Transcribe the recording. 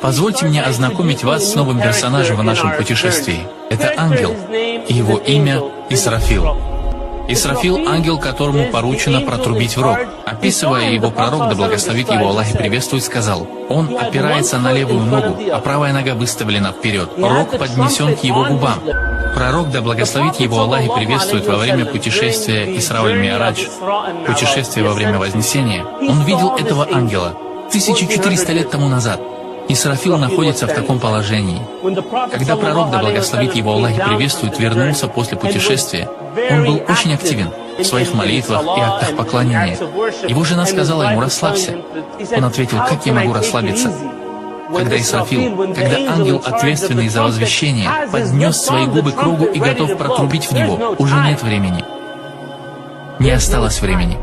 Позвольте мне ознакомить вас с новым персонажем в нашем путешествии. Это ангел, и его имя Исрафил. Исрафил — ангел, которому поручено протрубить в рог. Описывая его, пророк, да благословит его Аллах и приветствует, сказал: «Он опирается на левую ногу, а правая нога выставлена вперед. Рог поднесен к его губам». Пророк, да благословит его Аллах и приветствует, во время путешествия Исра аль-Ми'радж, путешествия во время Вознесения, он видел этого ангела 1400 лет тому назад. Исрафил находится в таком положении. Когда пророк, да благословит его Аллах и приветствует, вернулся после путешествия, он был очень активен в своих молитвах и актах поклонения. Его жена сказала ему: «Расслабься». Он ответил: «Как я могу расслабиться?» Когда Исрафил, когда ангел, ответственный за возвещение, поднес свои губы к рогу и готов протрубить в него, уже нет времени. Не осталось времени.